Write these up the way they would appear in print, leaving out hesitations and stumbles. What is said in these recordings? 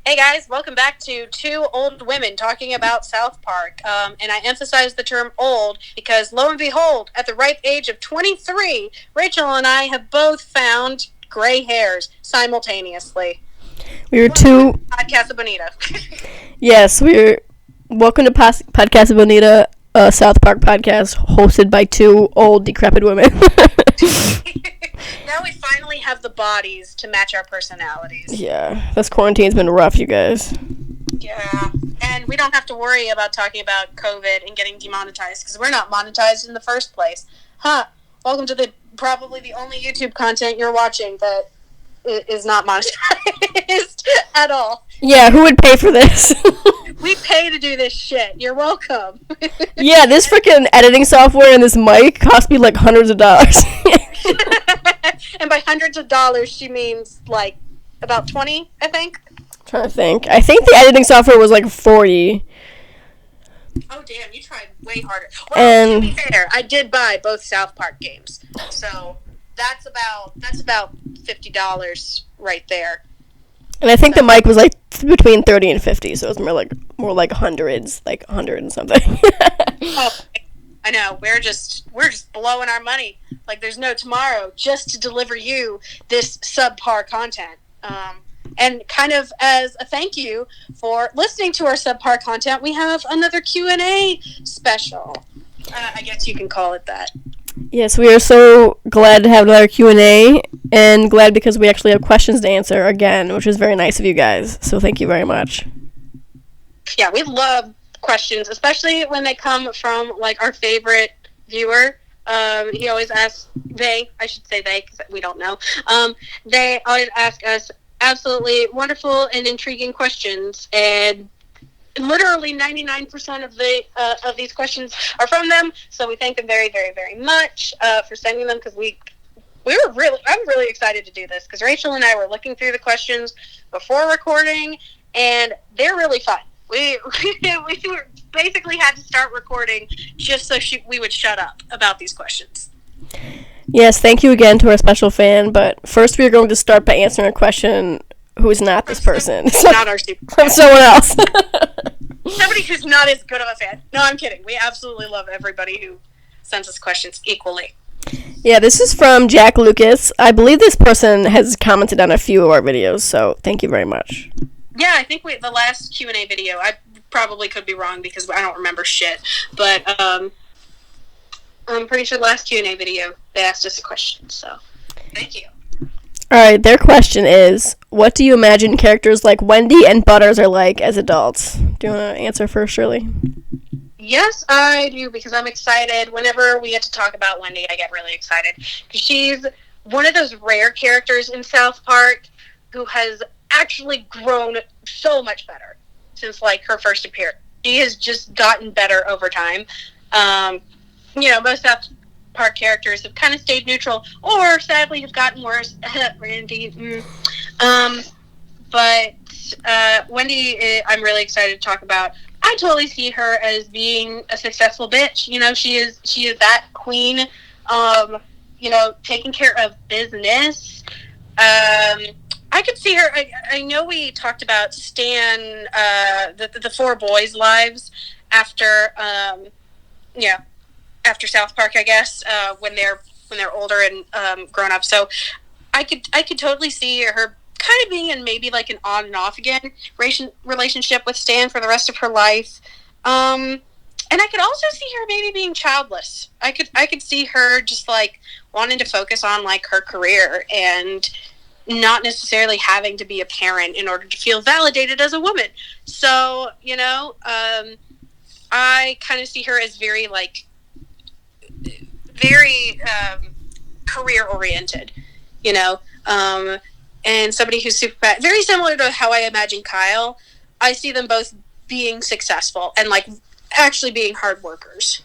Hey guys, welcome back to Two Old Women Talking About South Park. And I emphasize the term old because, lo and behold, at the ripe age of 23, Rachel and I have both found gray hairs simultaneously. We were two... Podcasa Bonita. Yes, we're... Welcome to Podcasa Bonita, a South Park podcast hosted by two old, decrepit women. Now we finally have the bodies to match our personalities. Yeah, this quarantine's been rough, you guys. Yeah, and we don't have to worry about talking about COVID and getting demonetized because we're not monetized in the first place. Welcome to probably the only YouTube content you're watching that is not monetized at all. Yeah, who would pay for this? We pay to do this shit. You're welcome. Yeah, this freaking editing software and this mic cost me like hundreds of dollars. And by hundreds of dollars, she means like about 20, I think. I'm trying to think. I think the editing software was like 40. Oh damn, you tried way harder. Well, to be fair, I did buy both South Park games, so that's about $50 right there. And I think the mic was like between 30 and 50, so it was more like hundreds, like 100 and something. Oh, I know. We're just blowing our money like there's no tomorrow just to deliver you this subpar content. And kind of as a thank you for listening to our subpar content, we have another Q&A special. I guess you can call it that. Yes, we are so glad to have another Q&A, and glad because we actually have questions to answer again, which is very nice of you guys. So thank you very much. Yeah, we love questions, especially when they come from like our favorite viewer. He always asks, I should say they because we don't know. They always ask us absolutely wonderful and intriguing questions, and literally 99% of these questions are from them. So we thank them very, very, very much for sending them, because I'm really excited to do this because Rachel and I were looking through the questions before recording, and they're really fun. We basically had to start recording just so we would shut up about these questions. Yes, thank you again to our special fan, but first we are going to start by answering a question who is not this person. Not our super from someone else. Somebody who's not as good of a fan. No, I'm kidding. We absolutely love everybody who sends us questions equally. Yeah, this is from Jack Lucas. I believe this person has commented on a few of our videos, so thank you very much. Yeah, I think the last Q&A video, I probably could be wrong because I don't remember shit, but I'm pretty sure the last Q&A video, they asked us a question, so thank you. Alright, their question is, what do you imagine characters like Wendy and Butters are like as adults? Do you want to answer first, Shirley? Yes, I do, because I'm excited. Whenever we get to talk about Wendy, I get really excited. Because she's one of those rare characters in South Park who has actually grown so much better since, like, her first appearance. She has just gotten better over time. Most South Park characters have kind of stayed neutral, or sadly have gotten worse. Randy. But Wendy, I'm really excited to talk about. I totally see her as being a successful bitch. You know, she is that queen. Taking care of business. I could see her. I know we talked about Stan, the four boys' lives after, after South Park, I guess, when they're older and grown up. So I could totally see her kind of being in maybe like an on and off again relationship with Stan for the rest of her life. And I could also see her maybe being childless. I could see her just like wanting to focus on like her career and not necessarily having to be a parent in order to feel validated as a woman. So, I kind of see her as very career oriented, and somebody who's super, very similar to how I imagine Kyle. I see them both being successful and like actually being hard workers.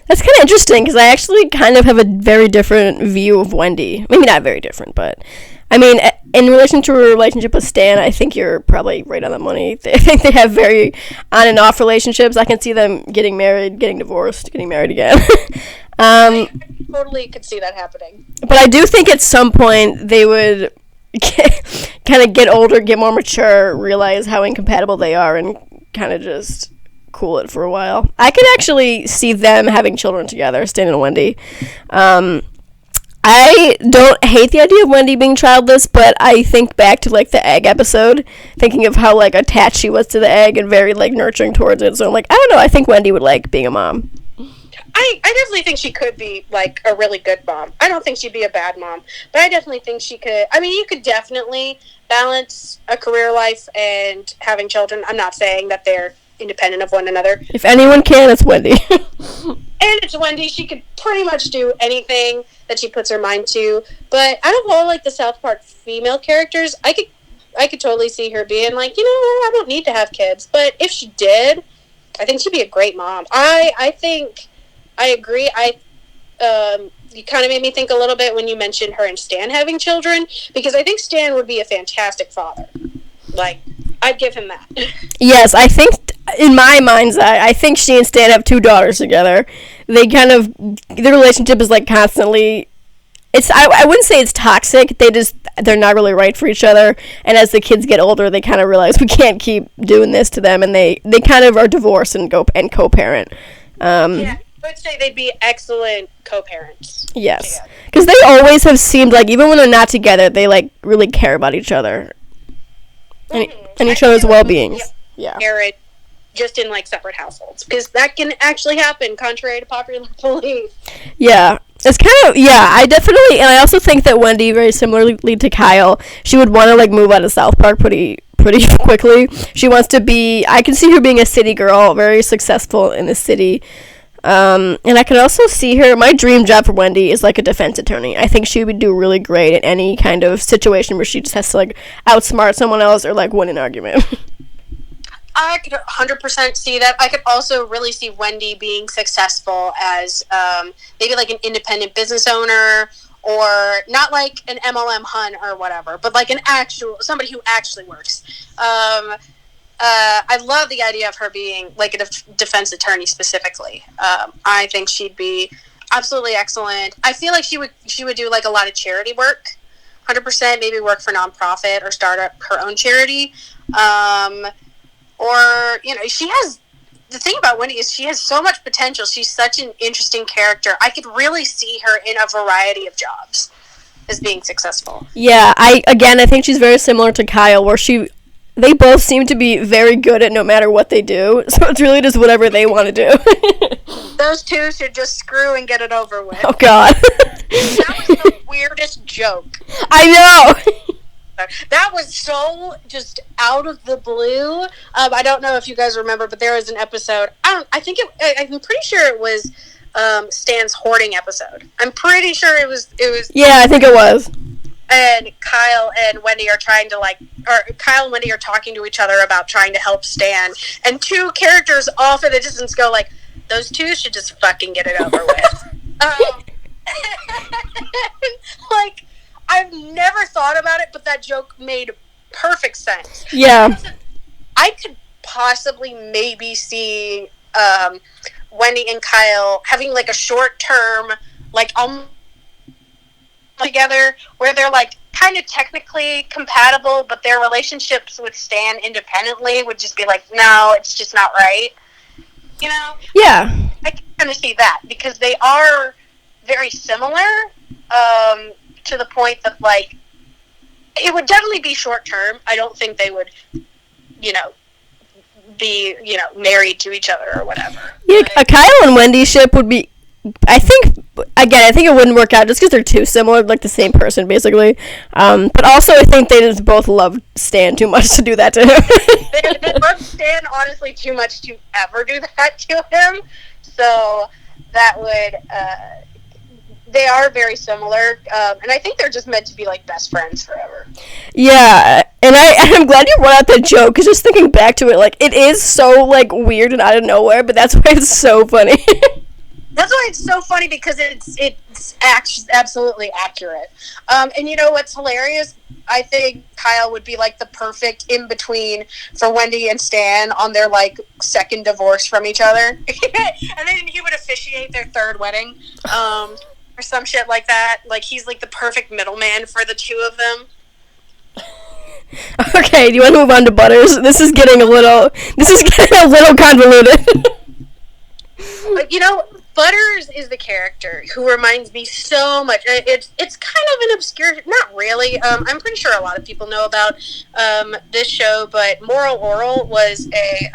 That's kind of interesting, because I actually kind of have a very different view of Wendy. Maybe not very different, but I mean, in relation to her relationship with Stan, I think you're probably right on the money. I think they have very on and off relationships. I can see them getting married, getting divorced, getting married again. I totally could see that happening. But I do think at some point they would kind of get older, get more mature, realize how incompatible they are, and kind of just cool it for a while. I could actually see them having children together, Stan and Wendy. I don't hate the idea of Wendy being childless, but I think back to, like, the egg episode, thinking of how, like, attached she was to the egg and very, like, nurturing towards it. So I'm like, I don't know, I think Wendy would like being a mom. I definitely think she could be, like, a really good mom. I don't think she'd be a bad mom, but I definitely think she could. I mean, you could definitely balance a career life and having children. I'm not saying that they're independent of one another. If anyone can, it's Wendy. And it's Wendy. She could pretty much do anything that she puts her mind to. But out of all, like, the South Park female characters, I could totally see her being like, you know, I don't need to have kids. But if she did, I think she'd be a great mom. I think I agree. You kind of made me think a little bit when you mentioned her and Stan having children, because I think Stan would be a fantastic father. Like, I'd give him that. Yes, I think, in my mind's eye, I think she and Stan have 2 daughters together. They kind of, their relationship is, like, constantly, I wouldn't say it's toxic, they're not really right for each other, and as the kids get older, they kind of realize we can't keep doing this to them, and they kind of are divorced and co-parent. Yeah, I would say they'd be excellent co-parents. Yes, because they always have seemed like, even when they're not together, they, like, really care about each other. And each other's well-being. Yeah. Married, just in, like, separate households, because that can actually happen, contrary to popular belief. Yeah, it's kind of, I definitely, and I also think that Wendy, very similarly to Kyle, she would want to, like, move out of South Park pretty quickly. She wants to be, I can see her being a city girl, very successful in the city. And I can also see her, my dream job for Wendy is, like, a defense attorney. I think she would do really great in any kind of situation where she just has to, like, outsmart someone else or, like, win an argument. I could 100% see that. I could also really see Wendy being successful as maybe, like, an independent business owner, or not like an MLM hun or whatever, but like somebody who actually works. I love the idea of her being, like, a defense attorney specifically. I think she'd be absolutely excellent. I feel like she would do, like, a lot of charity work, 100%, maybe work for nonprofit or start up her own charity. Or, you know, the thing about Wendy is she has so much potential. She's such an interesting character. I could really see her in a variety of jobs as being successful. Yeah, I think she's very similar to Kyle, where they both seem to be very good at no matter what they do, so it's really just whatever they want to do. Those two should just screw and get it over with. Oh, God. That was the weirdest joke. I know. That was so just out of the blue. I don't know if you guys remember, but there was an episode. I'm pretty sure it was Stan's hoarding episode. I'm pretty sure it was. Yeah, I think it was. And Kyle and Wendy are Kyle and Wendy are talking to each other about trying to help Stan. And 2 characters off in the distance go like, those 2 should just fucking get it over with. Like, I've never thought about it, but that joke made perfect sense. Yeah. I could possibly maybe see Wendy and Kyle having, like, a short-term, like, together, where they're, like, kind of technically compatible, but their relationships with Stan independently would just be like, no, it's just not right. You know? Yeah. I can kind of see that, because they are very similar, to the point that, like, it would definitely be short term. I don't think they would, you know, be, you know, married to each other or whatever. Yeah, a Kyle and Wendy ship would be, I think it wouldn't work out just because they're too similar, like the same person, basically. But also, I think they just both love Stan too much to do that to him. They love Stan, honestly, too much to ever do that to him. So that would, they are very similar, and I think they're just meant to be, like, best friends forever. Yeah, and I'm glad you brought out that joke, because just thinking back to it, like, it is so, like, weird and out of nowhere, but that's why it's so funny. That's why it's so funny, because it's absolutely accurate. And you know what's hilarious? I think Kyle would be, like, the perfect in-between for Wendy and Stan on their, like, second divorce from each other. And then he would officiate their 3rd wedding. Or some shit like that. Like, he's, like, the perfect middleman for the 2 of them. Okay, do you want to move on to Butters? This is getting a little convoluted. Butters is the character who reminds me so much. It's kind of an obscure, not really. I'm pretty sure a lot of people know about this show, but Moral Oral was a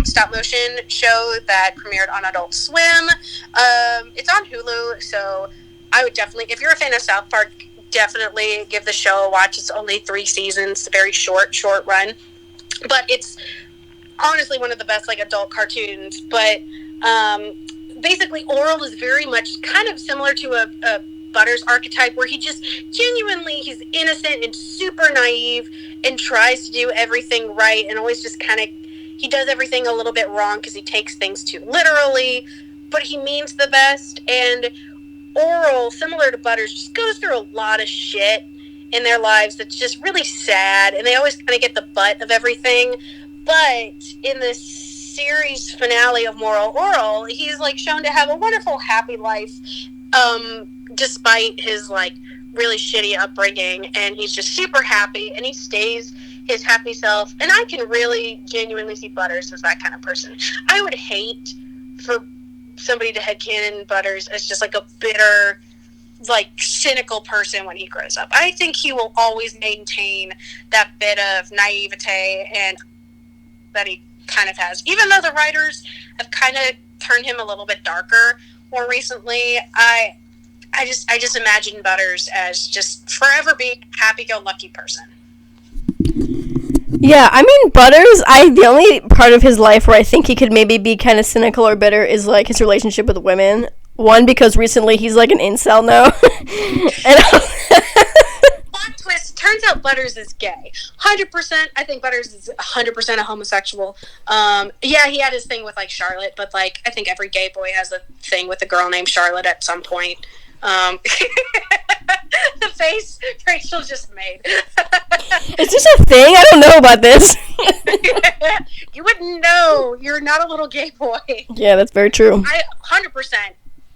stop motion show that premiered on Adult Swim. It's on Hulu, so I would definitely, if you're a fan of South Park, definitely give the show a watch. It's only 3 seasons, very short run, but it's honestly one of the best adult cartoons. But basically, Oral is very much kind of similar to a Butters archetype, where he just he's innocent and super naive and tries to do everything right, and always just he does everything a little bit wrong because he takes things too literally, but he means the best. And Oral, similar to Butters, just goes through a lot of shit in their lives that's just really sad, and they always kind of get the butt of everything. But in this series finale of Moral Oral, he's shown to have a wonderful, happy life, despite his really shitty upbringing, and he's just super happy, and he stays his happy self. And I can really genuinely see Butters as that kind of person. I would hate for somebody to headcanon Butters as just a bitter, cynical person when he grows up. I think he will always maintain that bit of naivete and that he kind of has, even though the writers have kind of turned him a little bit darker more recently. I just imagine Butters as just forever being a happy-go-lucky person. Yeah, I mean, Butters, the only part of his life where I think he could maybe be kind of cynical or bitter is his relationship with women. One, because recently he's an incel now. Plot twist, turns out Butters is gay. 100%, I think Butters is 100% a homosexual. Yeah, he had his thing with Charlotte, but I think every gay boy has a thing with a girl named Charlotte at some point. The face Rachel just made. Is this a thing? I don't know about this. You wouldn't know. You're not a little gay boy. Yeah, that's very true. I 100%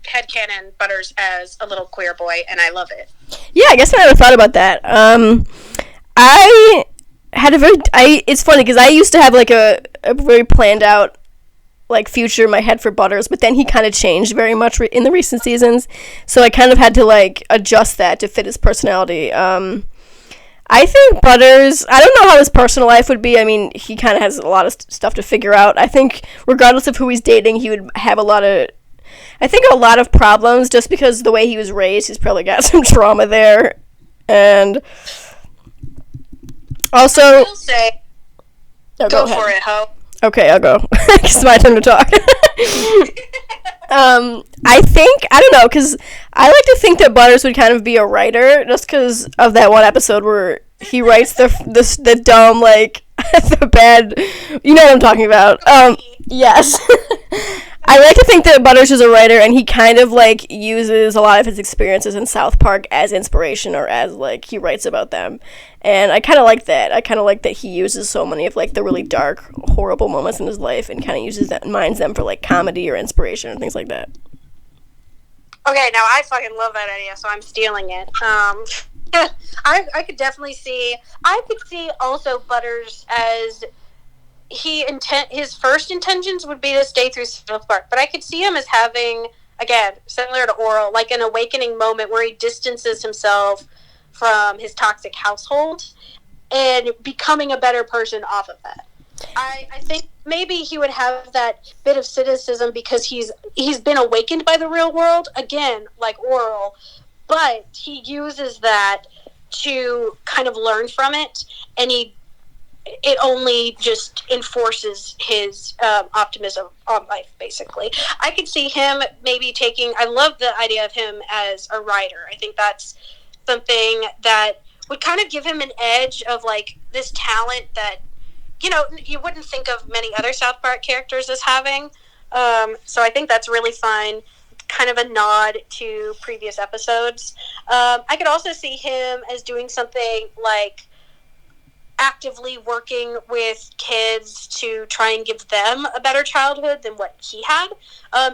headcanon Butters as a little queer boy, and I love it. Yeah, I guess I never thought about that. I had it's funny because I used to have a very planned out future in my head for Butters, but then he kind of changed very much in the recent seasons, so I kind of had to adjust that to fit his personality. I think Butters, I don't know how his personal life would be. I mean, he kind of has a lot of stuff to figure out. I think regardless of who he's dating, he would have a lot of problems just because the way he was raised. He's probably got some trauma there. And also, I will say, go for it, Ho. Okay, I'll go. It's my turn to talk. I don't know, because I like to think that Butters would kind of be a writer, just because of that one episode where he writes the dumb, the bad, you know what I'm talking about. Yes. I like to think that Butters is a writer, and he kind of, uses a lot of his experiences in South Park as inspiration, or as, he writes about them. And I kind of like that. I kind of like that he uses so many of, the really dark, horrible moments in his life, and kind of uses that, mines them for, comedy or inspiration and things like that. Okay, now I fucking love that idea, so I'm stealing it. I could definitely see, also Butters as... his first intentions would be to stay through South Park, but I could see him as having, again, similar to Oral, an awakening moment where he distances himself from his toxic household and becoming a better person off of that. I think maybe he would have that bit of cynicism because he's been awakened by the real world, again, like Oral, but he uses that to kind of learn from it, and it only just enforces his optimism on life, basically. I could see him maybe I love the idea of him as a writer. I think that's something that would kind of give him an edge of, this talent that, you wouldn't think of many other South Park characters as having. So I think that's really fun. Kind of a nod to previous episodes. I could also see him as doing something actively working with kids to try and give them a better childhood than what he had,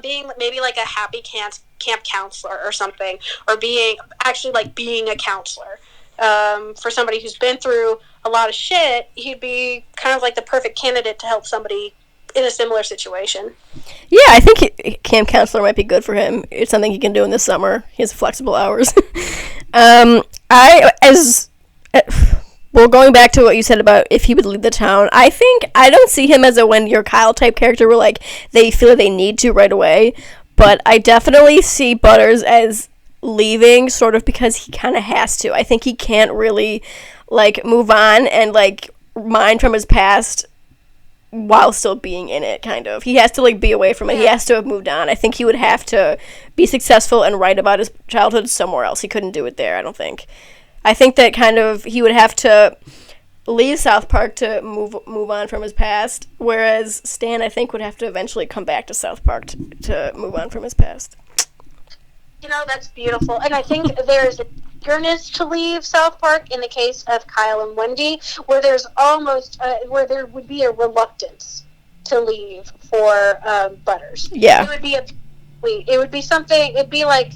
being maybe a happy camp counselor or something, or being a counselor. for somebody who's been through a lot of shit, he'd be kind of like the perfect candidate to help somebody in a similar situation. Yeah, I think camp counselor might be good for him. It's something he can do in the summer. He has flexible hours. Well, going back to what you said about if he would leave the town, I don't see him as a Wendy or Kyle type character where, like, they feel they need to right away. But I definitely see Butters as leaving sort of because he kind of has to. I think he can't really, like, move on and, like, mind from his past while still being in it, kind of. He has to, like, be away from it. He has to have moved on. I think he would have to be successful and write about his childhood somewhere else. He couldn't do it there, I don't think. I think that kind of he would have to leave South Park to move on from his past, whereas Stan, I think, would have to eventually come back to South Park to move on from his past. You know, that's beautiful. And I think there's a eagerness to leave South Park in the case of Kyle and Wendy, where there's almost, where there would be a reluctance to leave for Butters. Yeah. It would be something, it'd be like,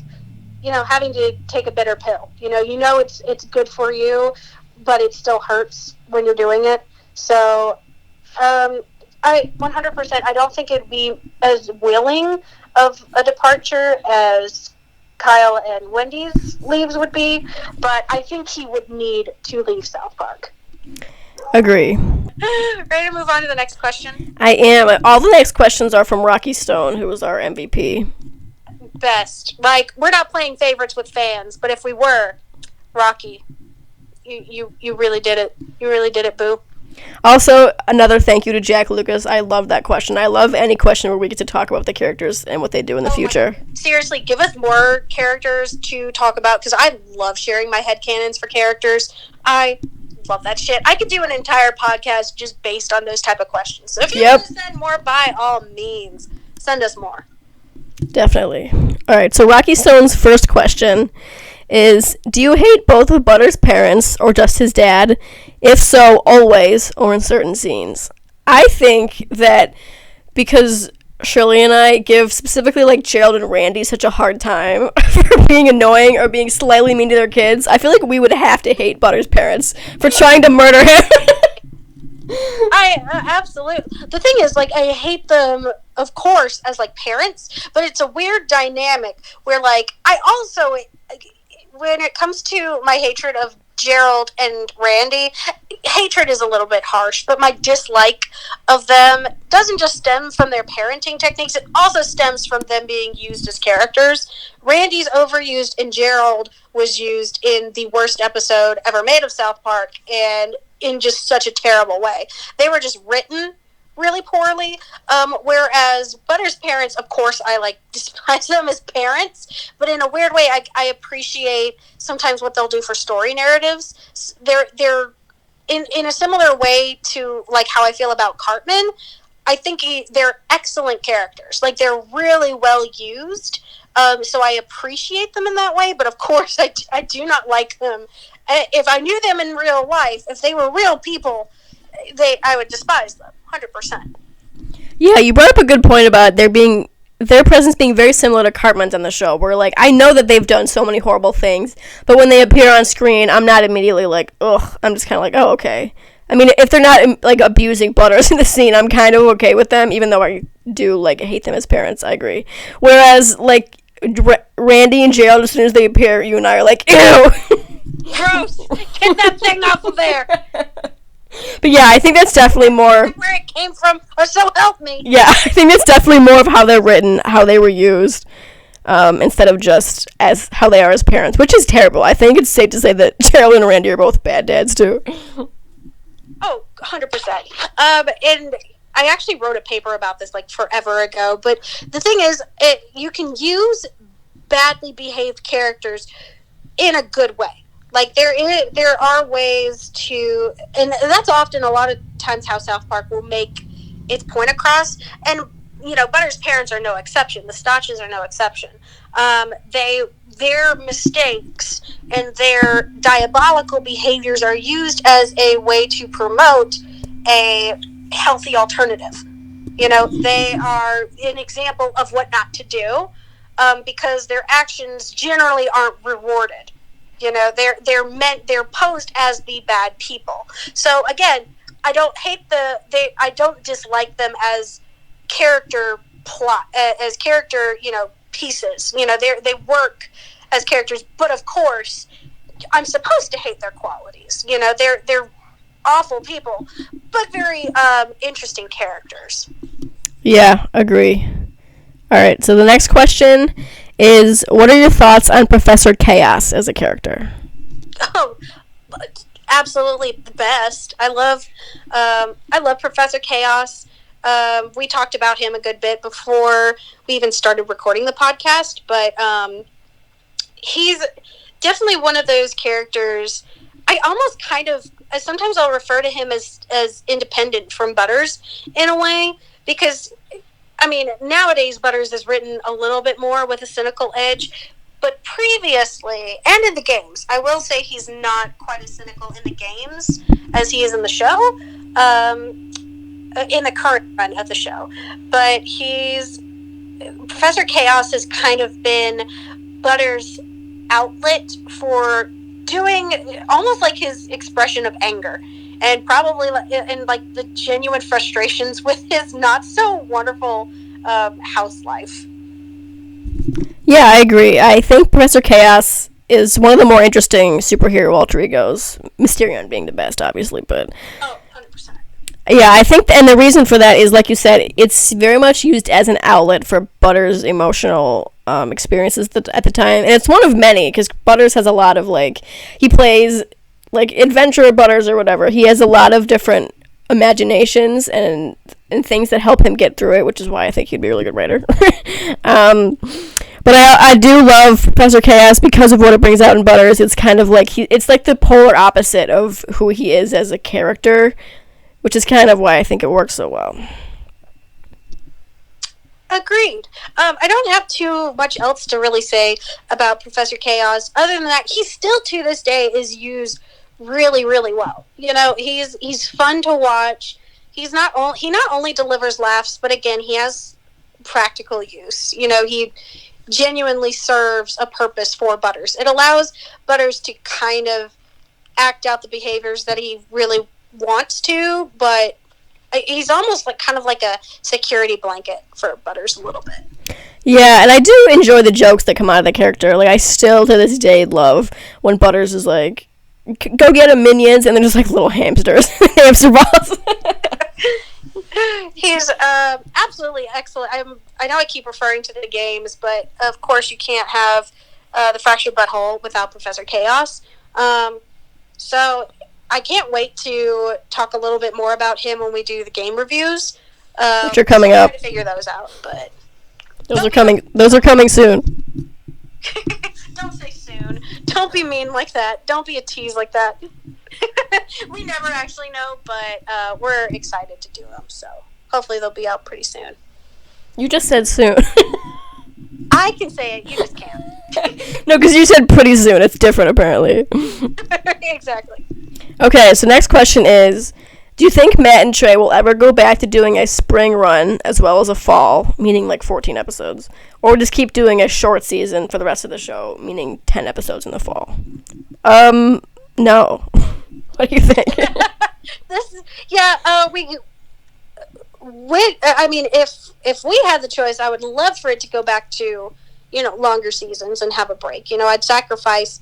you know, having to take a bitter pill. You know it's good for you, but it still hurts when you're doing it. So, I 100%, I don't think it'd be as willing of a departure as Kyle and Wendy's leaves would be, but I think he would need to leave South Park. Agree. Ready to move on to the next question? I am. All the next questions are from Rocky Stone, who was our MVP. Best. Like, we're not playing favorites with fans, but if we were, Rocky, you really did it. You really did it, boo. Also, another thank you to Jack Lucas. I love that question. I love any question where we get to talk about the characters and what they do in the future. Seriously, give us more characters to talk about, because I love sharing my headcanons for characters. I love that shit. I could do an entire podcast just based on those type of questions. So if you want to send more, by all means, send us more. Definitely. All right, so Rocky Stone's first question is, do you hate both of Butters' parents or just his dad? If so, always or in certain scenes? I think that because Shirley and I give specifically, like, Gerald and Randy such a hard time for being annoying or being slightly mean to their kids, I feel like we would have to hate Butters' parents for trying to murder him. Absolutely. The thing is, like, I hate them, of course, as, like, parents, but it's a weird dynamic where, like, I also, when it comes to my hatred of Gerald and Randy, hatred is a little bit harsh, but my dislike of them doesn't just stem from their parenting techniques, it also stems from them being used as characters. Randy's overused and Gerald was used in the worst episode ever made of South Park, and in just such a terrible way. They were just written really poorly, whereas Butters' parents, of course, I, like, despise them as parents, but in a weird way, I appreciate sometimes what they'll do for story narratives. They're in a similar way to, like, how I feel about Cartman. I think they're excellent characters. Like, they're really well used, so I appreciate them in that way, but of course, I do not like them. If I knew them in real life, if they were real people, I would despise them, 100%. Yeah, you brought up a good point about their presence being very similar to Cartman's on the show, where, like, I know that they've done so many horrible things, but when they appear on screen, I'm not immediately like, ugh, I'm just kind of like, oh, okay. I mean, if they're not, like, abusing Butters in the scene, I'm kind of okay with them, even though I do, like, hate them as parents, I agree. Whereas, like, Randy and Gerald, as soon as they appear, you and I are like, ew! Gross! Get that thing off of there! But yeah, I think that's definitely more where it came from, or so help me. Yeah, I think that's definitely more of how they're written, how they were used, instead of just as how they are as parents, which is terrible. I think it's safe to say that Gerald and Randy are both bad dads too. Oh, 100%. And I actually wrote a paper about this, like, forever ago, but the thing is, you can use badly behaved characters in a good way. Like, there are ways to, and that's often a lot of times how South Park will make its point across. And, you know, Butters' parents are no exception. The Stotches are no exception. Their mistakes and their diabolical behaviors are used as a way to promote a healthy alternative. You know, they are an example of what not to do, because their actions generally aren't rewarded. You know, they're posed as the bad people. So again, I don't dislike them as character pieces. You know, they work as characters, but of course, I'm supposed to hate their qualities. You know, they're awful people, but very interesting characters. Yeah, agree. All right, so the next question is, what are your thoughts on Professor Chaos as a character? Oh, absolutely the best. I love Professor Chaos. We talked about him a good bit before we even started recording the podcast, but he's definitely one of those characters. I almost sometimes I'll refer to him as independent from Butters in a way, because I mean, nowadays Butters is written a little bit more with a cynical edge, but previously, and in the games, I will say he's not quite as cynical in the games as he is in the show, in the current run of the show. But Professor Chaos has kind of been Butters' outlet for doing almost like his expression of anger, and probably and like the genuine frustrations with his not so wonderful house life. Yeah, I agree. I think Professor Chaos is one of the more interesting superhero alter egos, Mysterion being the best, obviously, but 100%. Yeah, I think, and the reason for that is, like you said, it's very much used as an outlet for Butters' emotional experiences at the time, and it's one of many, because Butters has a lot of, like, he plays, like, adventurer Butters or whatever. He has a lot of different imaginations and things that help him get through it, which is why I think he'd be a really good writer. But I do love Professor Chaos because of what it brings out in Butters. It's kind of like it's like the polar opposite of who he is as a character, which is kind of why I think it works so well. Agreed. I don't have too much else to really say about Professor Chaos, other than that he still to this day is used really, really well. You know, he's fun to watch. He not only delivers laughs, but again, he has practical use. You know, he genuinely serves a purpose for Butters. It allows Butters to kind of act out the behaviors that he really wants to, but he's almost like kind of like a security blanket for Butters a little bit. Yeah, and I do enjoy the jokes that come out of the character. Like, I still to this day love when Butters is like, go get him, minions, and they're just like little hamsters. Hamster balls. He's absolutely excellent. I know I keep referring to the games, but of course you can't have the Fractured Butthole without Professor Chaos. So I can't wait to talk a little bit more about him when we do the game reviews. Which are coming up. To figure those out, but those are coming soon. Don't say soon. Don't be mean like that. Don't be a tease like that. We never actually know, but we're excited to do them, so hopefully they'll be out pretty soon. You just said soon. I can say it, you just can't. No, because you said pretty soon. It's different, apparently. Exactly. Okay, so next question is, do you think Matt and Trey will ever go back to doing a spring run as well as a fall, meaning like 14 episodes, or just keep doing a short season for the rest of the show, meaning 10 episodes in the fall? No. What do you think? I mean, if we had the choice, I would love for it to go back to, longer seasons and have a break. I'd sacrifice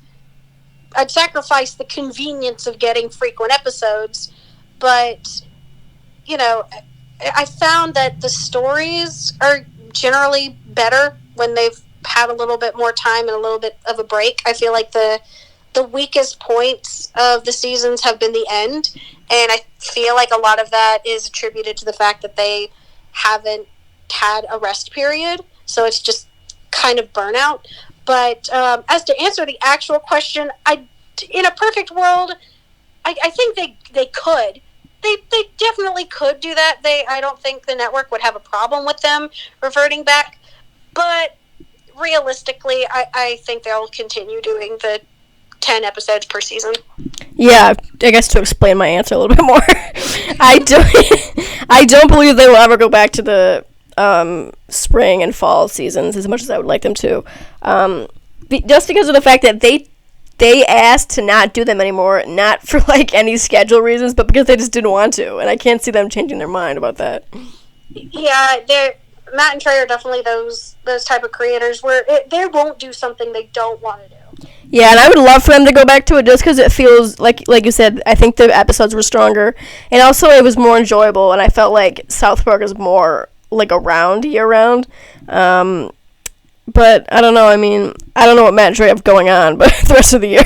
the convenience of getting frequent episodes, but, I found that the stories are generally better when they've had a little bit more time and a little bit of a break. I feel like the weakest points of the seasons have been the end, and I feel like a lot of that is attributed to the fact that they haven't had a rest period, so it's just kind of burnout. But as to answer the actual question, in a perfect world, I think they could. They definitely could do that. I don't think the network would have a problem with them reverting back, but realistically, I think they'll continue doing the 10 episodes per season. Yeah, I guess to explain my answer a little bit more, I don't believe they will ever go back to the spring and fall seasons as much as I would like them to. Just because of the fact that they they asked to not do them anymore, not for like any schedule reasons, but because they just didn't want to, and I can't see them changing their mind about that. Yeah, Matt and Trey are definitely those type of creators where they won't do something they don't want to do. Yeah, and I would love for them to go back to it just because it feels like you said, I think the episodes were stronger. And also it was more enjoyable, and I felt like South Park is more like around year-round. But I don't know, I mean, I don't know what Matt and Trey have going on but the rest of the year.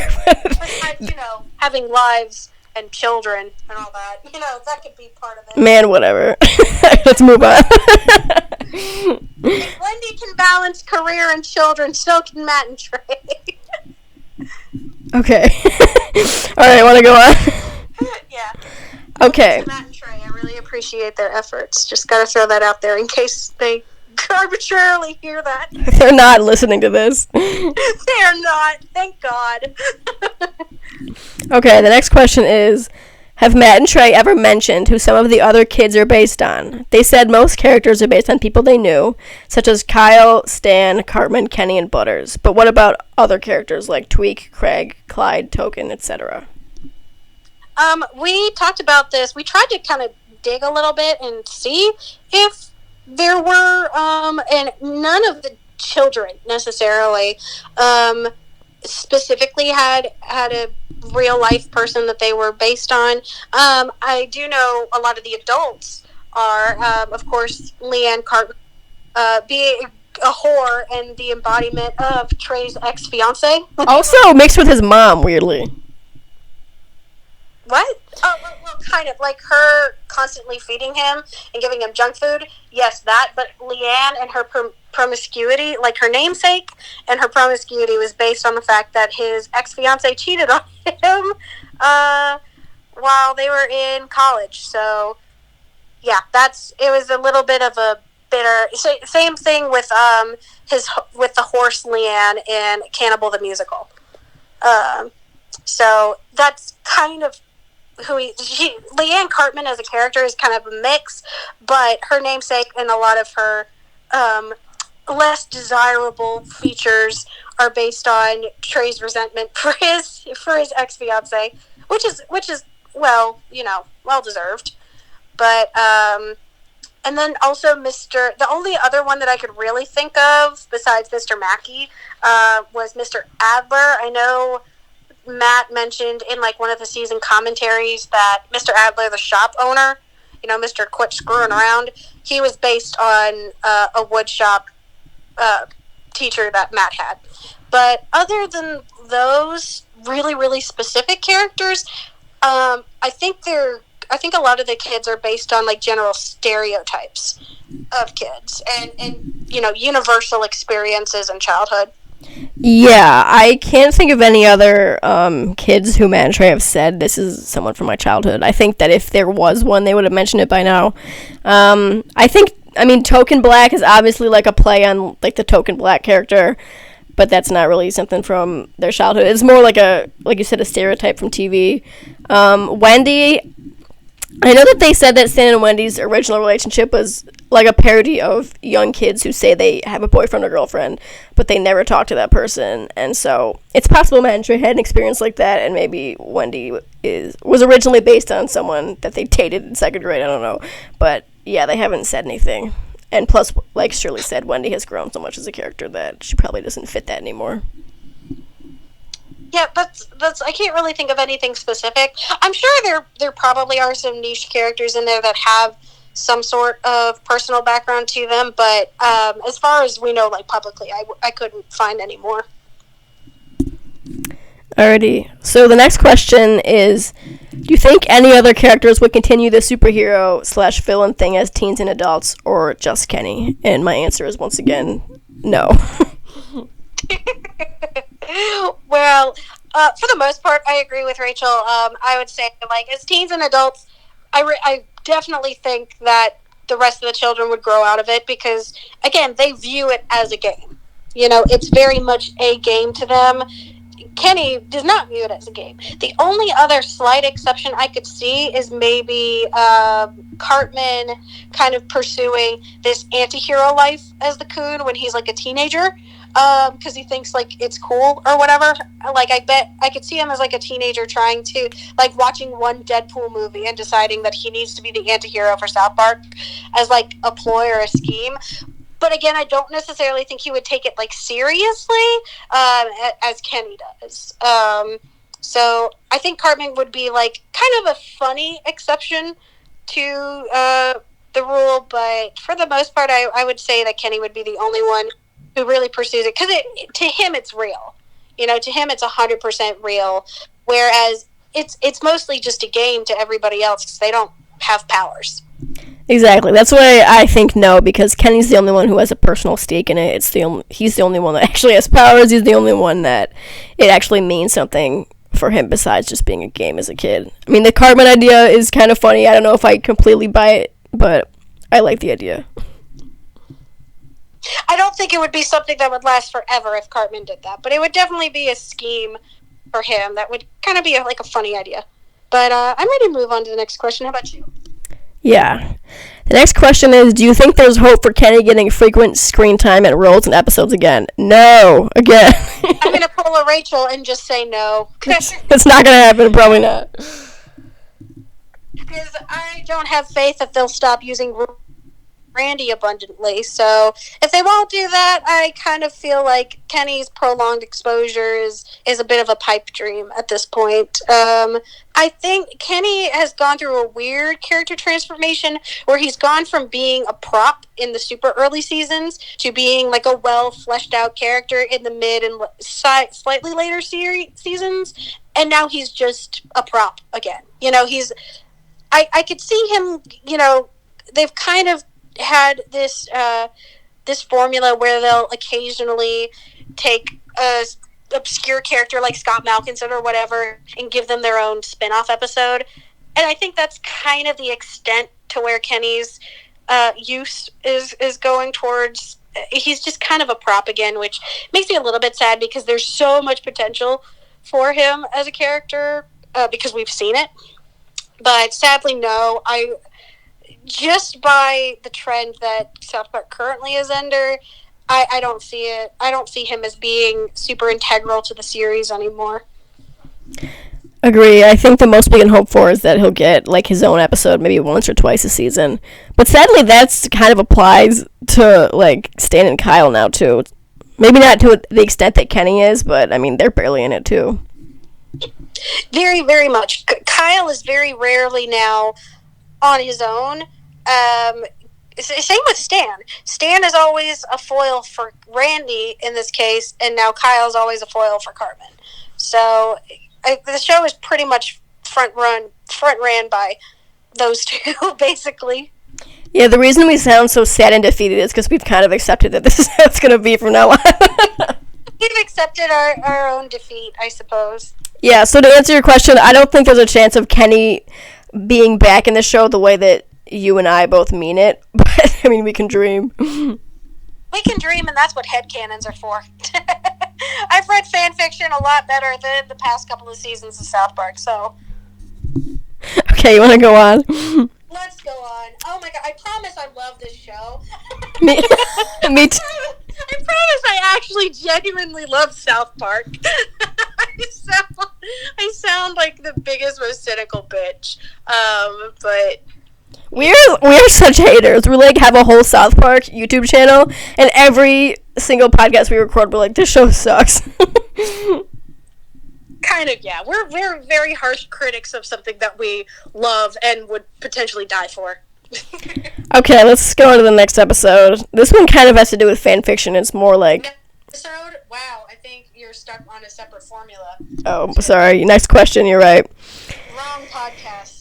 Having lives and children and all that, that could be part of it. Man, whatever. Let's move on. If Wendy can balance career and children, so can Matt and Trey. Okay. Alright, want to go on? Yeah. Okay. Matt and Trey, I really appreciate their efforts. Just gotta throw that out there in case they arbitrarily hear that. They're not listening to this. They're not. Thank God. Okay, the next question is, have Matt and Trey ever mentioned who some of the other kids are based on? They said most characters are based on people they knew, such as Kyle, Stan, Cartman, Kenny, and Butters. But what about other characters like Tweek, Craig, Clyde, Token, etc.? We talked about this. We tried to kind of dig a little bit and see if there were, and none of the children necessarily, specifically had a real life person that they were based on. I do know a lot of the adults are, of course, Leanne Cartman, being a whore and the embodiment of Trey's ex-fiance. Also mixed with his mom, weirdly. What? Oh, well, kind of. Like her constantly feeding him and giving him junk food. Yes, that. But Leanne and her promiscuity, like her namesake and her promiscuity was based on the fact that his ex-fiance cheated on him while they were in college. So, yeah, it was a little bit of a bitter... Same thing with with the horse Leanne in Cannibal the Musical. So, that's kind of Leanne Cartman as a character is kind of a mix, but her namesake and a lot of her less desirable features are based on Trey's resentment for his ex-fiance, which is well deserved. But and then also the only other one that I could really think of besides Mr. Mackey was Mr. Adler. I know Matt mentioned in like one of the season commentaries that Mr. Adler, the shop owner, Mr. Quit Screwing Around, he was based on a wood shop teacher that Matt had. But other than those really, really specific characters, I think a lot of the kids are based on like general stereotypes of kids and universal experiences in childhood. Yeah, I can't think of any other kids who Matt and Trey have said this is someone from my childhood. I think that if there was one, they would have mentioned it by now. Token Black is obviously like a play on like the Token Black character, but that's not really something from their childhood. It's more like you said, a stereotype from TV. Wendy, I know that they said that Stan and Wendy's original relationship was like a parody of young kids who say they have a boyfriend or girlfriend, but they never talk to that person. And so it's possible Matt and Trey had an experience like that, and maybe Wendy was originally based on someone that they dated in second grade. I don't know. But yeah, they haven't said anything. And plus, like Shirley said, Wendy has grown so much as a character that she probably doesn't fit that anymore. Yeah, that's I can't really think of anything specific. I'm sure there probably are some niche characters in there that have some sort of personal background to them, but as far as we know, like publicly, I couldn't find any more. Alrighty, so the next question is, do you think any other characters would continue the superhero/villain thing as teens and adults, or just Kenny? And my answer is, once again, no. Well, for the most part, I agree with Rachel. I would say, like, as teens and adults, I definitely think that the rest of the children would grow out of it because, again, they view it as a game. It's very much a game to them. Kenny does not view it as a game. The only other slight exception I could see is maybe Cartman kind of pursuing this anti-hero life as the coon when he's like a teenager. because he thinks like it's cool or whatever. Like I bet I could see him as like a teenager trying to like watching one Deadpool movie and deciding that he needs to be the anti-hero for South Park as like a ploy or a scheme. But again, I don't necessarily think he would take it like seriously as Kenny does. So I think Cartman would be like kind of a funny exception to the rule, but for the most part, I would say that Kenny would be the only one who really pursues it, because to him it's real. You know, to him it's 100% real, whereas it's mostly just a game to everybody else because they don't have powers. Exactly. That's why I think no, because Kenny's the only one who has a personal stake in it. He's the only one that actually has powers. He's the only one that it actually means something for him besides just being a game as a kid. I mean, the Cartman idea is kind of funny. I don't know if I completely buy it, but I like the idea. I don't think it would be something that would last forever if Cartman did that, but it would definitely be a scheme for him that would kind of be like a funny idea. But I'm ready to move on to the next question. How about you? Yeah. The next question is, do you think there's hope for Kenny getting frequent screen time and roles in episodes again? No. Again. I'm going to pull a Rachel and just say no. It's not going to happen. Probably not. Because I don't have faith that they'll stop using Randy abundantly. So if they won't do that, I kind of feel like Kenny's prolonged exposure is a bit of a pipe dream at this point. I think Kenny has gone through a weird character transformation where he's gone from being a prop in the super early seasons to being like a well fleshed out character in the mid and slightly later seasons, and now he's just a prop again. You know, I could see him, you know, they've kind of had this formula where they'll occasionally take a obscure character like Scott Malkinson or whatever and give them their own spin-off episode, and I think that's kind of the extent to where Kenny's use is going towards. He's just kind of a prop again, which makes me a little bit sad because there's so much potential for him as a character because we've seen it. But sadly, no. Just by the trend that South Park currently is under, I don't see it. I don't see him as being super integral to the series anymore. Agree. I think the most we can hope for is that he'll get like his own episode maybe once or twice a season. But sadly, that's kind of applies to like Stan and Kyle now too. Maybe not to the extent that Kenny is, but I mean they're barely in it too. Very, very much. Kyle is very rarely now on his own. Same with Stan. Stan is always a foil for Randy in this case, and now Kyle's always a foil for Cartman. So the show is pretty much front ran by those two, basically. Yeah, the reason we sound so sad and defeated is because we've kind of accepted that this is how it's going to be from now on. We've accepted our own defeat, I suppose. Yeah, so to answer your question, I don't think there's a chance of Kenny being back in the show the way that you and I both mean it, but I mean, we can dream. We can dream, and that's what headcanons are for. I've read fan fiction a lot better than the past couple of seasons of South Park, so. Okay, you want to go on? Let's go on. Oh my god, I promise I love this show. Me too. I promise I actually genuinely love South Park. I sound like the biggest, most cynical bitch. But we're such haters. We like have a whole South Park YouTube channel, and every single podcast we record, we're like, this show sucks. Kind of, yeah. We're very harsh critics of something that we love and would potentially die for. Okay, let's go on to the next episode. This one kind of has to do with fan fiction. It's more like episode. Wow, I think you're stuck on a separate formula. Oh, sorry. Next question. You're right. Wrong podcast.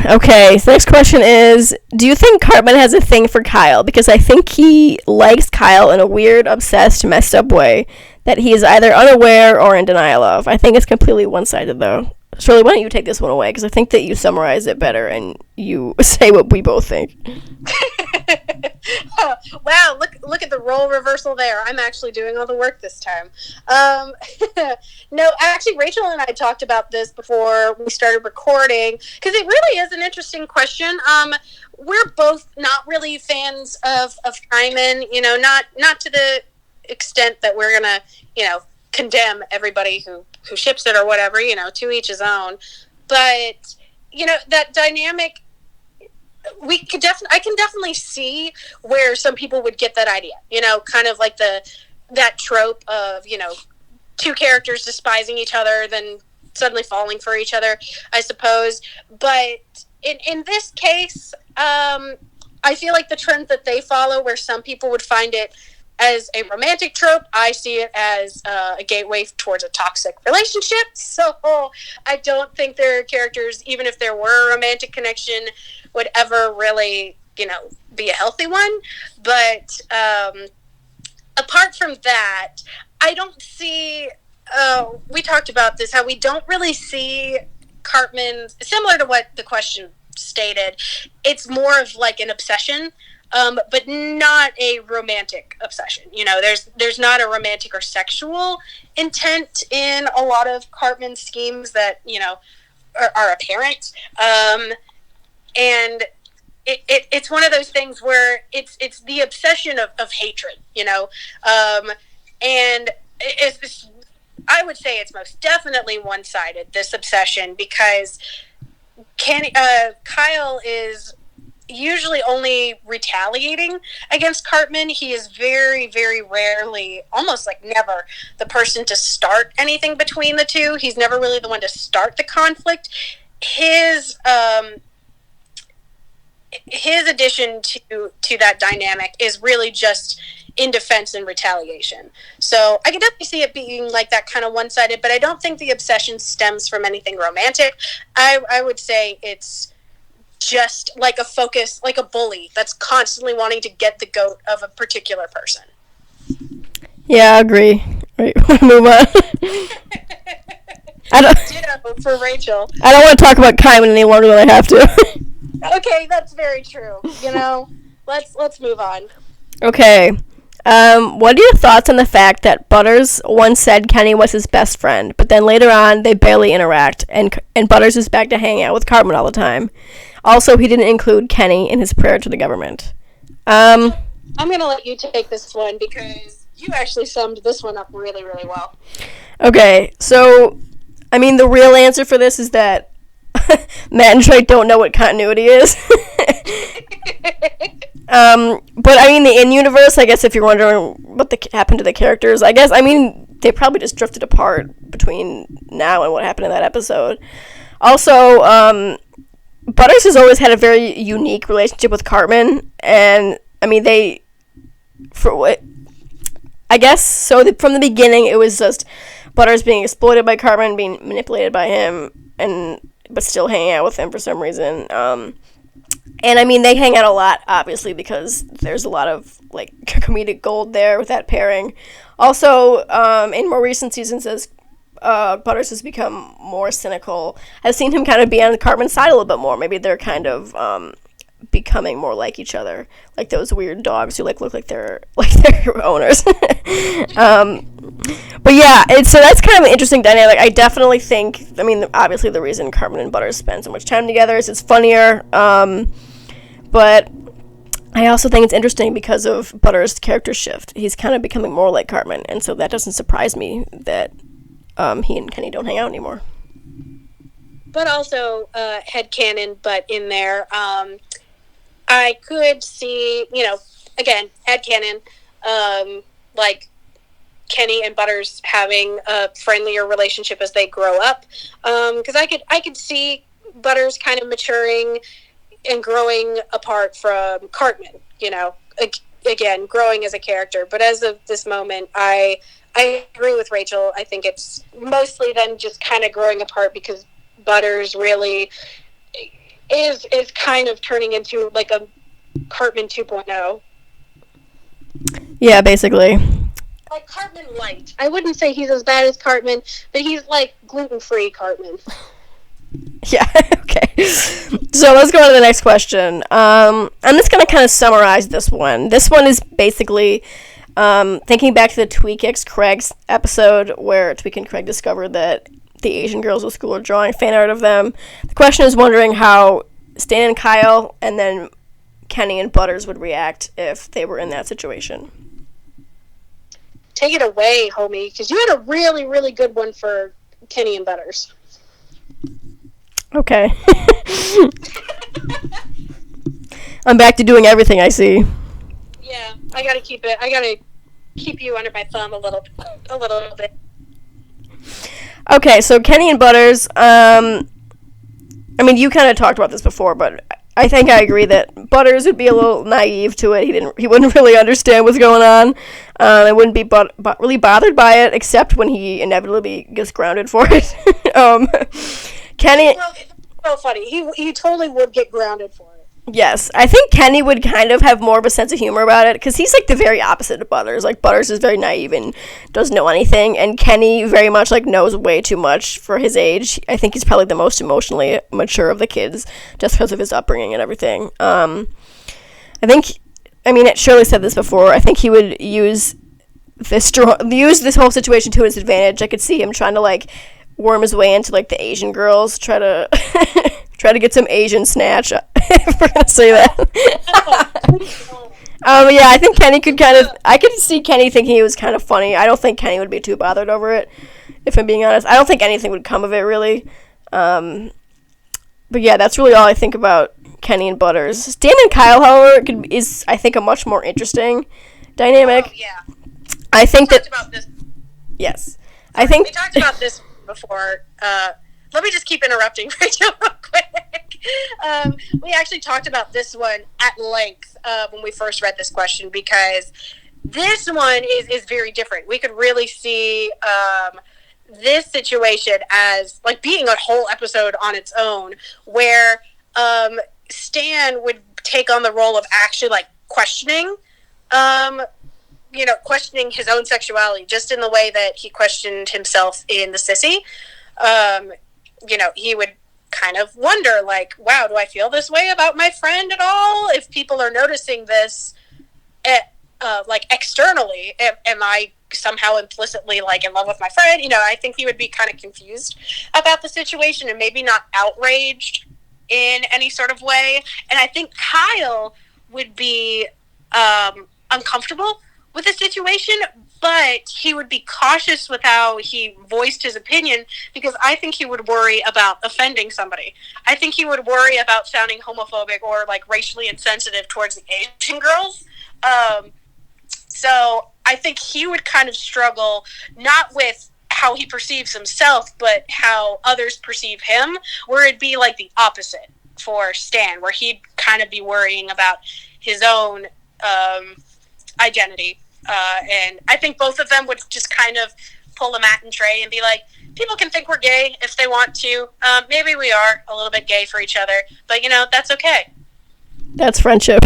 Okay, so next question is, do you think Cartman has a thing for Kyle? Because I think he likes Kyle in a weird, obsessed, messed up way that he is either unaware or in denial of. I think it's completely one-sided, though. Shirley, why don't you take this one away? Because I think that you summarize it better and you say what we both think. Wow, look at the role reversal there. I'm actually doing all the work this time. No, actually, Rachel and I talked about this before we started recording, because it really is an interesting question. We're both not really fans of Hyman, you know, not to the extent that we're gonna, condemn everybody who ships it or whatever. To each his own. But that dynamic, I can definitely see where some people would get that idea. Kind of like that trope of two characters despising each other, then suddenly falling for each other, I suppose. But in this case, I feel like the trend that they follow, where some people would find it as a romantic trope, I see it as a gateway towards a toxic relationship. So I don't think their characters, even if there were a romantic connection, would ever really, be a healthy one. But apart from that, I don't see, we talked about this, how we don't really see Cartman, similar to what the question stated, it's more of like an obsession, but not a romantic obsession. There's not a romantic or sexual intent in a lot of Cartman's schemes that, are apparent. And it's one of those things where it's the obsession of hatred, and it's, I would say it's most definitely one-sided, this obsession, because Kyle is usually only retaliating against Cartman. He is very, very rarely, almost like never, the person to start anything between the two. He's never really the one to start the conflict. His addition to that dynamic is really just in defense and retaliation. So I can definitely see it being like that kind of one-sided, but I don't think the obsession stems from anything romantic. I would say it's just like a focus, like a bully that's constantly wanting to get the goat of a particular person. Yeah, I agree. Wait, move on. Ditto for Rachel. I don't want to talk about Cartman any longer than I have to. Okay, that's very true. Let's move on. Okay. What are your thoughts on the fact that Butters once said Kenny was his best friend, but then later on they barely interact, and Butters is back to hanging out with Cartman all the time? Also, he didn't include Kenny in his prayer to the government. I'm going to let you take this one because you actually summed this one up really, really well. Okay, so, the real answer for this is that Matt and Trey don't know what continuity is. But the in-universe, I guess if you're wondering what happened to the characters, they probably just drifted apart between now and what happened in that episode. Also, Butters has always had a very unique relationship with Cartman, and, from the beginning, it was just Butters being exploited by Cartman, being manipulated by him, but still hanging out with him for some reason. And they hang out a lot, obviously, because there's a lot of comedic gold there with that pairing. Also, in more recent seasons, as Butters has become more cynical, I've seen him kind of be on Cartman's side a little bit more. Maybe they're kind of becoming more like each other, like those weird dogs who look like their owners. But yeah, so that's kind of an interesting dynamic. I definitely think, obviously the reason Cartman and Butters spend so much time together is it's funnier, but I also think it's interesting because of Butters' character shift. He's kind of becoming more like Cartman, and so that doesn't surprise me that he and Kenny don't hang out anymore. But also, headcanon, but in there, I could see, again, headcanon, Kenny and Butters having a friendlier relationship as they grow up. Because I could see Butters kind of maturing and growing apart from Cartman, again, growing as a character. But as of this moment, I agree with Rachel. I think it's mostly them just kind of growing apart because Butters really is kind of turning into like a Cartman 2.0. Yeah, basically. Like Cartman light. I wouldn't say he's as bad as Cartman, but he's like gluten-free Cartman. Yeah, okay. So let's go on to the next question. I'm just going to kind of summarize this one. This one is basically thinking back to the Tweek x Craig's episode where Tweek and Craig discovered that the Asian girls at school are drawing fan art of them. The question is wondering how Stan and Kyle and then Kenny and Butters would react if they were in that situation. take it away, homie, because you had a really, really good one for Kenny and Butters. Okay. I'm back to doing everything, I see. Yeah, I gotta keep you under my thumb a little bit. Okay, so Kenny and Butters, I mean, you kind of talked about this before, but I think I agree that Butters would be a little naive to it. He wouldn't really understand what's going on. He wouldn't be really bothered by it, except when he inevitably gets grounded for it. Kenny... Well, it's so funny. He totally would get grounded for it. Yes, I think Kenny would kind of have more of a sense of humor about it, because he's, like, the very opposite of Butters. Like, Butters is very naive and doesn't know anything, and Kenny very much, like, knows way too much for his age. I think he's probably the most emotionally mature of the kids, just because of his upbringing and everything. Shirley said this before, I think he would use this whole situation to his advantage. I could see him trying to, like, worm his way into, like, the Asian girls, try to get some Asian snatch, if we're gonna say that. Yeah, I think Kenny I could see Kenny thinking it was kind of funny. I don't think Kenny would be too bothered over it, if I'm being honest. I don't think anything would come of it, really. But yeah, that's really all I think about Kenny and Butters. Stan and Kyle, however, is, I think, a much more interesting dynamic. Oh, yeah. I think we talked about this. Yes. We talked about this before. Let me just keep interrupting Rachel real quick. We actually talked about this one at length when we first read this question, because this one is very different. We could really see this situation as, like, being a whole episode on its own, where Stan would take on the role of actually, like, questioning his own sexuality, just in the way that he questioned himself in The Sissy. He would kind of wonder, like, wow, do I feel this way about my friend at all? If people are noticing this, like, externally, am I somehow implicitly, like, in love with my friend? I think he would be kind of confused about the situation and maybe not outraged in any sort of way. And I think Kyle would be uncomfortable with the situation, but he would be cautious with how he voiced his opinion, because I think he would worry about offending somebody. I think he would worry about sounding homophobic or, like, racially insensitive towards the Asian girls. So I think he would kind of struggle, not with how he perceives himself, but how others perceive him, where it'd be like the opposite for Stan, where he'd kind of be worrying about his own identity. And I think both of them would just kind of pull a Matt and Trey and be like, people can think we're gay if they want to. Maybe we are a little bit gay for each other, but, that's okay. That's friendship.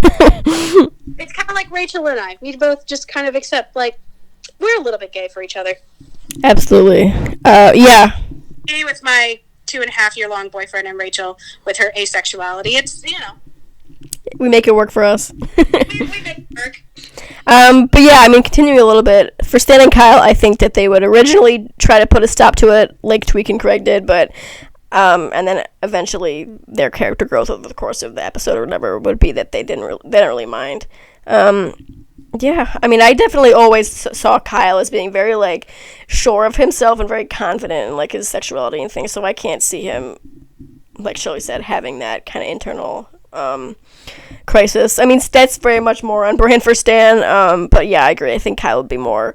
It's kind of like Rachel and I. We both just kind of accept, like, we're a little bit gay for each other. Absolutely. Yeah. Me with my 2.5-year-long boyfriend, and Rachel with her asexuality. It's, we make it work for us. we make it work. But yeah, continuing a little bit, for Stan and Kyle, I think that they would originally try to put a stop to it, like Tweek and Craig did, but, and then eventually their character growth over the course of the episode or whatever would be that they didn't really mind. Yeah, I definitely always saw Kyle as being very, like, sure of himself and very confident in, like, his sexuality and things, so I can't see him, like Shirley said, having that kind of internal crisis. That's very much more on brand for Stan, but yeah, I agree. I think Kyle would be more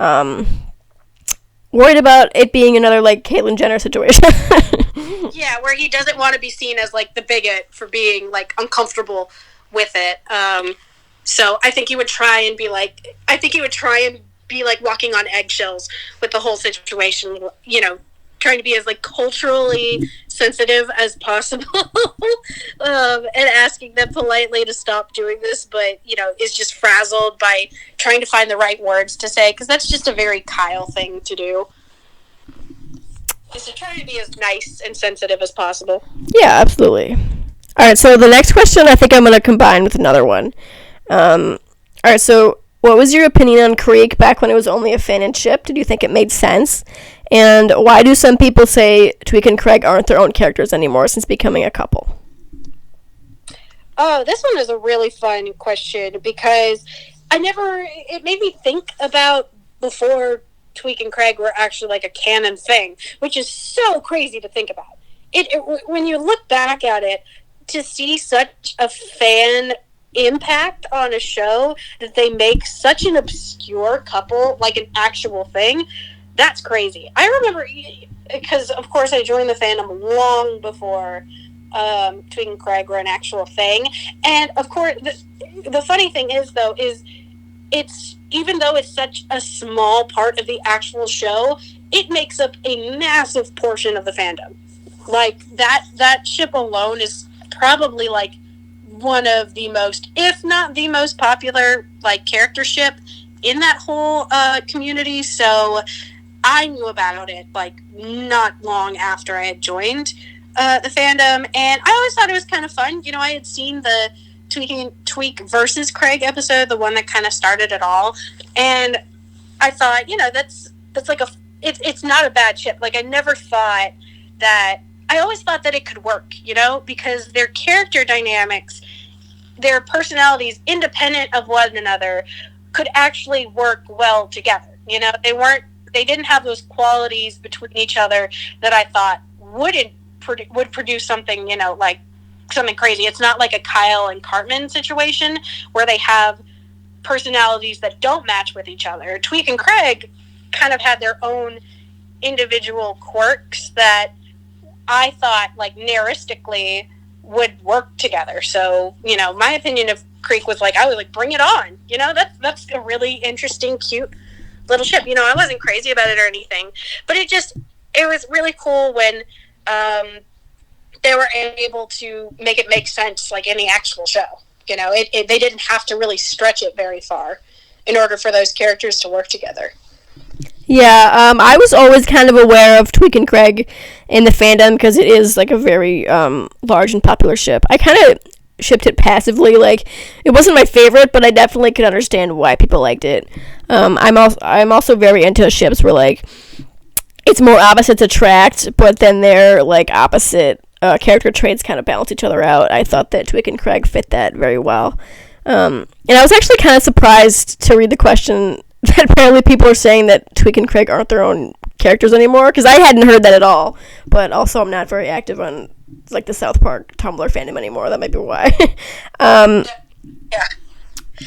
worried about it being another, like, Caitlyn Jenner situation. Yeah, where he doesn't want to be seen as, like, the bigot for being, like, uncomfortable with it. So I think he would try and be like, walking on eggshells with the whole situation, trying to be as, like, culturally sensitive as possible, and asking them politely to stop doing this, but, is just frazzled by trying to find the right words to say, because that's just a very Kyle thing to do. Is to try to be as nice and sensitive as possible. Yeah, absolutely. Alright, so the next question I think I'm going to combine with another one. Alright, so what was your opinion on Creek back when it was only a fanon ship? Did you think it made sense? And why do some people say Tweek and Craig aren't their own characters anymore since becoming a couple? Oh, this one is a really fun question, because it made me think about before Tweek and Craig were actually like a canon thing, which is so crazy to think about. When you look back at it, to see such a fan impact on a show that they make such an obscure couple like an actual thing, that's crazy. I remember, because of course I joined the fandom long before Tweek and Craig were an actual thing, and of course the funny thing is though is it's, even though it's such a small part of the actual show, it makes up a massive portion of the fandom. Like that ship alone is probably like one of the most, if not the most popular, like character ship in that whole community. So I knew about it like not long after I had joined the fandom, and I always thought it was kind of fun. You know, I had seen the Tweek versus Craig episode, the one that kind of started it all, and I thought, you know, that's like it's not a bad ship. Like I never thought that, I always thought that it could work, you know, because their character dynamics, their personalities, independent of one another, could actually work well together. You know, they didn't have those qualities between each other that I thought would produce something, you know, like something crazy. It's not like a Kyle and Cartman situation where they have personalities that don't match with each other. Tweek and Craig kind of had their own individual quirks that I thought, like, narratistically would work together. So, you know, my opinion of Creek was like, I was like, bring it on. You know, that's a really interesting, cute little ship. You know, I wasn't crazy about it or anything, but it was really cool when they were able to make it make sense, like, in the actual show. You know, they didn't have to really stretch it very far in order for those characters to work together. Yeah, I was always kind of aware of Tweek and Craig in the fandom because it is, like, a very large and popular ship. I kind of shipped it passively. Like, it wasn't my favorite, but I definitely could understand why people liked it. I'm also very into ships where, like, it's more opposites attract, but then they're, like, opposite character traits kind of balance each other out. I thought that Tweek and Craig fit that very well. And I was actually kind of surprised to read the question that apparently people are saying that Tweek and Craig aren't their own characters anymore, because I hadn't heard that at all. But also, I'm not very active on, like, the South Park Tumblr fandom anymore. That might be why.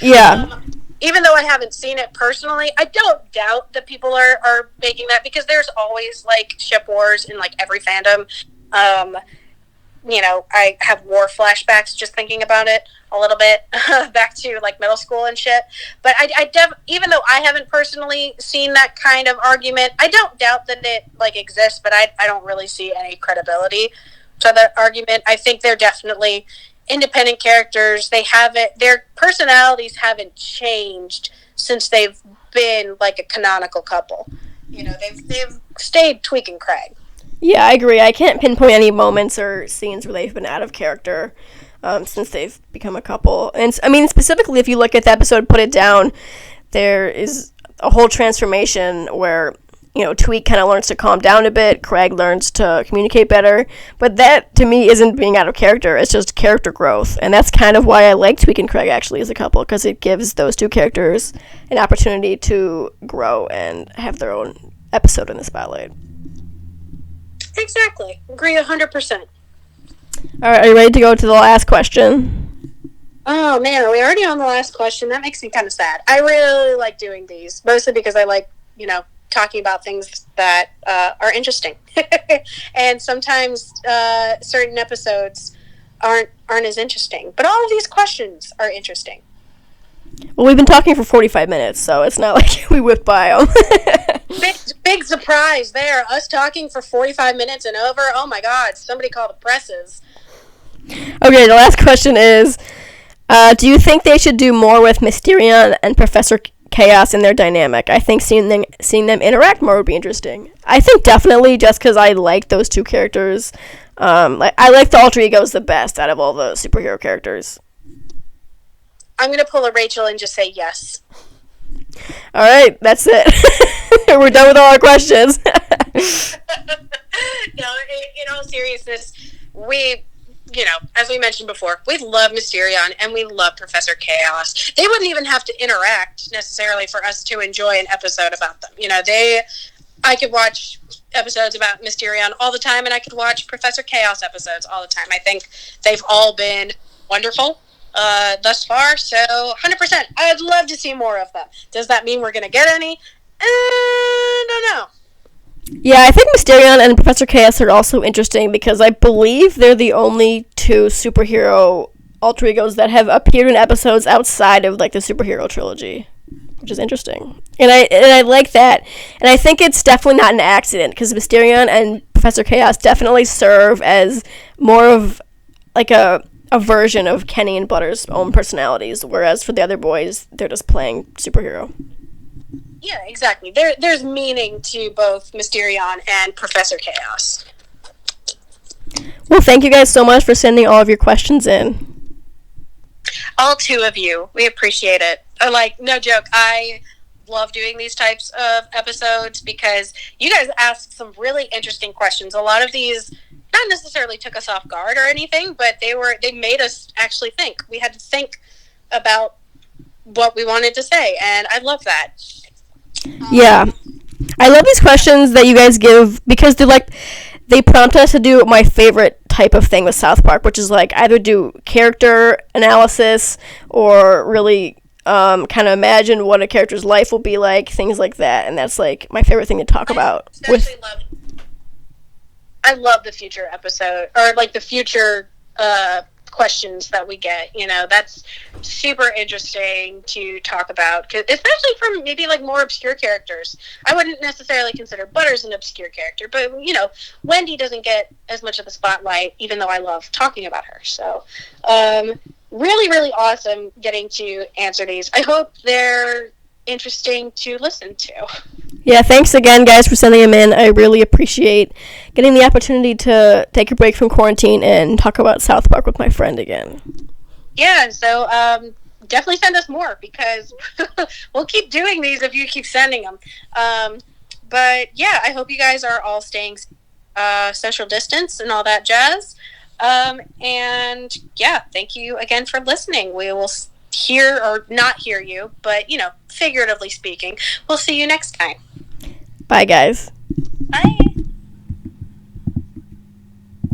Yeah. Even though I haven't seen it personally, I don't doubt that people are making that, because there's always, like, ship wars in, like, every fandom. You know, I have war flashbacks just thinking about it a little bit, back to, like, middle school and shit. But even though I haven't personally seen that kind of argument, I don't doubt that it, like, exists, but I don't really see any credibility to that argument. I think they're definitely independent characters. Their personalities haven't changed since they've been, like, a canonical couple. You know, they've stayed Tweek and Craig. Yeah, I agree. I can't pinpoint any moments or scenes where they've been out of character since they've become a couple. And, I mean, specifically, if you look at the episode Put It Down, there is a whole transformation where, you know, Tweek kind of learns to calm down a bit, Craig learns to communicate better. But that, to me, isn't being out of character. It's just character growth. And that's kind of why I like Tweek and Craig, actually, as a couple, because it gives those two characters an opportunity to grow and have their own episode in the spotlight. Exactly. Agree 100%. All right, are you ready to go to the last question? Oh, man, are we already on the last question? That makes me kind of sad. I really like doing these, mostly because I like, you know, talking about things that are interesting. And sometimes certain episodes aren't as interesting. But all of these questions are interesting. Well, we've been talking for 45 minutes, so it's not like we whipped by them. Big surprise there. Us talking for 45 minutes and over. Oh, my God. Somebody call the presses. Okay, the last question is, do you think they should do more with Mysterion and Professor Chaos in their dynamic? I think seeing them interact more would be interesting. I think definitely, just because I like those two characters. I like the alter egos the best out of all the superhero characters. I'm going to pull a Rachel and just say yes. All right, that's it. We're done with all our questions. No, in all seriousness, we as we mentioned before, we love Mysterion and we love Professor Chaos. They wouldn't even have to interact necessarily for us to enjoy an episode about them. I could watch episodes about Mysterion all the time, and I could watch Professor Chaos episodes all the time. I think they've all been wonderful thus far, so 100%. I'd love to see more of them. Does that mean we're going to get any? I don't know. Yeah, I think Mysterion and Professor Chaos are also interesting because I believe they're the only two superhero alter egos that have appeared in episodes outside of the superhero trilogy, which is interesting. And I like that. And I think it's definitely not an accident because Mysterion and Professor Chaos definitely serve as more of a version of Kenny and Butters' own personalities, whereas for the other boys, they're just playing superhero. Yeah, exactly. There's meaning to both Mysterion and Professor Chaos. Well, thank you guys so much for sending all of your questions in. All two of you. We appreciate it. No joke, I love doing these types of episodes because you guys ask some really interesting questions. A lot of these not necessarily took us off guard or anything, but they made us actually think. We had to think about what we wanted to say, and I love that. Yeah. I love these questions that you guys give because they prompt us to do my favorite type of thing with South Park, which is either do character analysis or really kind of imagine what a character's life will be like, things like that, and that's my favorite thing to talk about. I love the future episode, or the future questions that we get. That's super interesting to talk about, especially from maybe more obscure characters. I wouldn't necessarily consider Butters an obscure character, but Wendy doesn't get as much of the spotlight, even though I love talking about her. So really, really awesome getting to answer these. I hope they're interesting to listen to. Yeah, thanks again, guys, for sending them in. I really appreciate getting the opportunity to take a break from quarantine and talk about South Park with my friend again. Yeah, so definitely send us more because we'll keep doing these if you keep sending them. But yeah, I hope you guys are all staying social distance and all that jazz. And yeah, thank you again for listening. We will hear or not hear you, but figuratively speaking, we'll see you next time. Bye, guys. Bye.